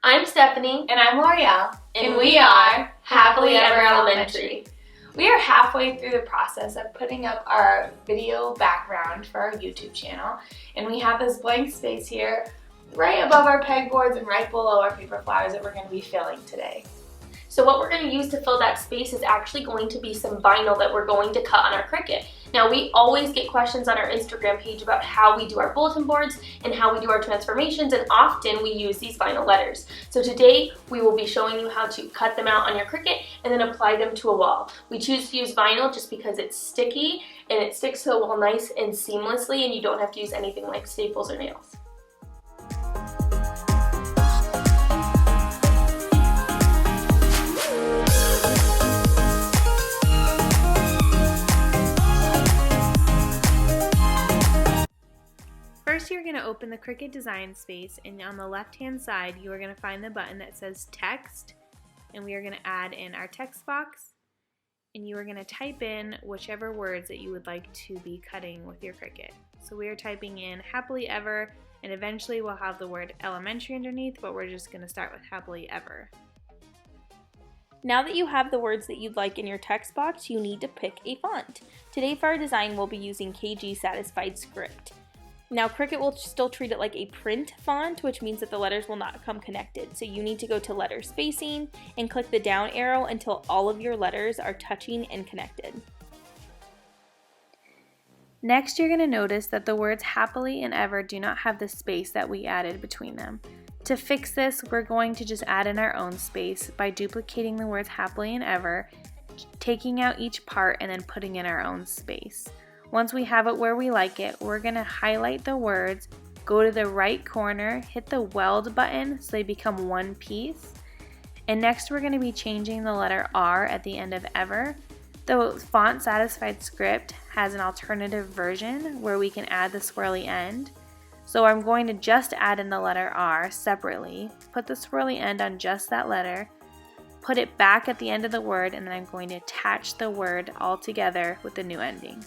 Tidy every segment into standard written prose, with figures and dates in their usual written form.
I'm Stephanie. And I'm L'Oreal. And we are Happily Ever Elementary. We are halfway through the process of putting up our video background for our YouTube channel. And we have this blank space here right above our pegboards and right below our paper flowers that we're going to be filling today. So what we're going to use to fill that space is actually going to be some vinyl that we're going to cut on our Cricut. Now we always get questions on our Instagram page about how we do our bulletin boards and how we do our transformations, and often we use these vinyl letters. So today we will be showing you how to cut them out on your Cricut and then apply them to a wall. We choose to use vinyl just because it's sticky and it sticks to the wall nice and seamlessly, and you don't have to use anything like staples or nails. First, you're going to open the Cricut design space, and on the left hand side you are going to find the button that says text, and we are going to add in our text box, and you are going to type in whichever words that you would like to be cutting with your Cricut. So we are typing in happily ever, and eventually we'll have the word elementary underneath, but we're just going to start with happily ever. Now that you have the words that you'd like in your text box, you need to pick a font. Today for our design we'll be using KG Satisfied Script. Now Cricut will still treat it like a print font, which means that the letters will not come connected. So you need to go to letter spacing and click the down arrow until all of your letters are touching and connected. Next, you're going to notice that the words happily and ever do not have the space that we added between them. To fix this, we're going to just add in our own space by duplicating the words happily and ever, taking out each part, and then putting in our own space. Once we have it where we like it, we're going to highlight the words, go to the right corner, hit the weld button so they become one piece. And next we're going to be changing the letter R at the end of ever. The Font Satisfied Script has an alternative version where we can add the swirly end. So I'm going to just add in the letter R separately, put the swirly end on just that letter, put it back at the end of the word, and then I'm going to attach the word all together with the new ending.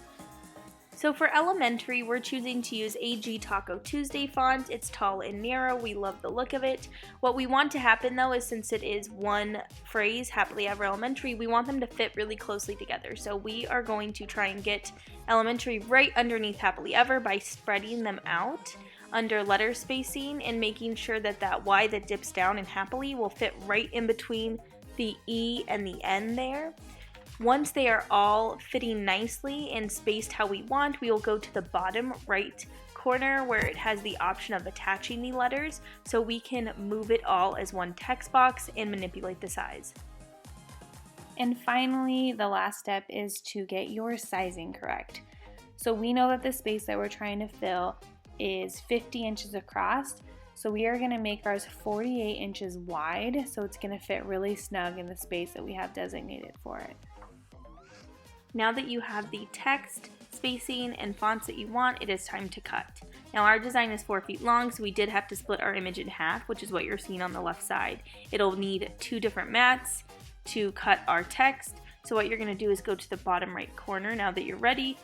So for elementary, we're choosing to use AG Taco Tuesday font. It's tall and narrow. We love the look of it. What we want to happen though is, since it is one phrase, happily ever elementary, we want them to fit really closely together. So we are going to try and get elementary right underneath happily ever by spreading them out under letter spacing and making sure that that Y that dips down in happily will fit right in between the E and the N there. Once they are all fitting nicely and spaced how we want, we will go to the bottom right corner where it has the option of attaching the letters, so we can move it all as one text box and manipulate the size. And finally, the last step is to get your sizing correct. So we know that the space that we're trying to fill is 50 inches across, so we are going to make ours 48 inches wide, so it's going to fit really snug in the space that we have designated for it. Now that you have the text, spacing, and fonts that you want, it is time to cut. Now our design is 4 feet long, so we did have to split our image in half, which is what you're seeing on the left side. It'll need 2 different mats to cut our text. So what you're going to do is go to the bottom right corner. Now that you're ready,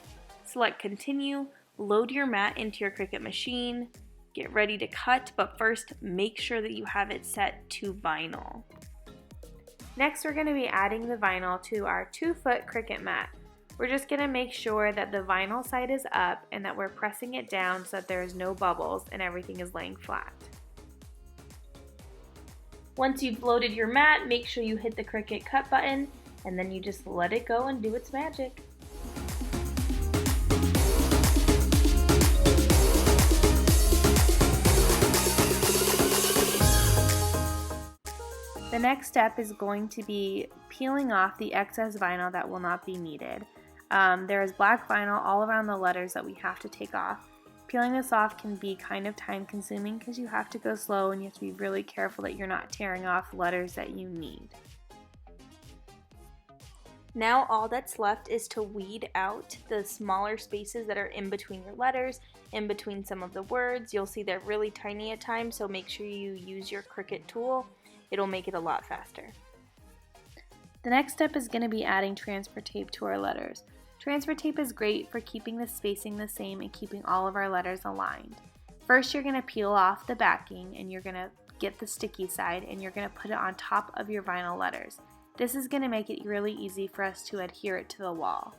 select continue, load your mat into your Cricut machine, get ready to cut, but first make sure that you have it set to vinyl. Next, we're going to be adding the vinyl to our 2-foot Cricut mat. We're just going to make sure that the vinyl side is up and that we're pressing it down so that there is no bubbles and everything is laying flat. Once you've loaded your mat, make sure you hit the Cricut cut button, and then you just let it go and do its magic. The next step is going to be peeling off the excess vinyl that will not be needed. There is black vinyl all around the letters that we have to take off. Peeling this off can be kind of time consuming because you have to go slow and you have to be really careful that you're not tearing off letters that you need. Now all that's left is to weed out the smaller spaces that are in between your letters, in between some of the words. You'll see they're really tiny at times, so make sure you use your Cricut tool. It'll make it a lot faster. The next step is going to be adding transfer tape to our letters. Transfer tape is great for keeping the spacing the same and keeping all of our letters aligned. First, you're going to peel off the backing and you're going to get the sticky side and you're going to put it on top of your vinyl letters. This is going to make it really easy for us to adhere it to the wall.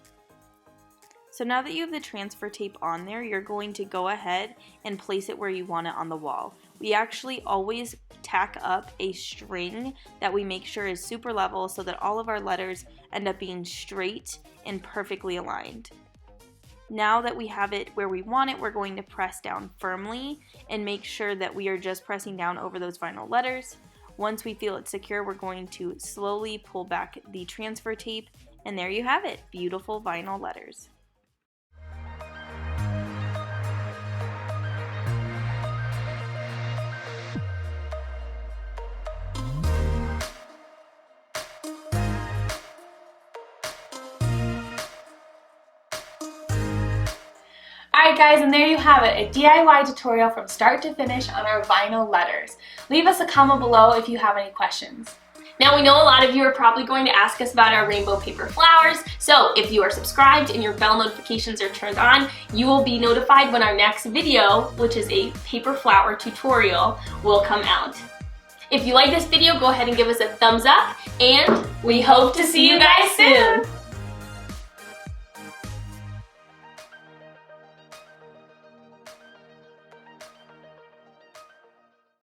So now that you have the transfer tape on there, you're going to go ahead and place it where you want it on the wall. We actually always tack up a string that we make sure is super level so that all of our letters end up being straight and perfectly aligned. Now that we have it where we want it, we're going to press down firmly and make sure that we are just pressing down over those vinyl letters. Once we feel it secure, we're going to slowly pull back the transfer tape, and there you have it, beautiful vinyl letters. Alright guys, and there you have it, a DIY tutorial from start to finish on our vinyl letters. Leave us a comment below if you have any questions. Now we know a lot of you are probably going to ask us about our rainbow paper flowers, so if you are subscribed and your bell notifications are turned on, you will be notified when our next video, which is a paper flower tutorial, will come out. If you like this video, go ahead and give us a thumbs up, and we hope to see you guys soon!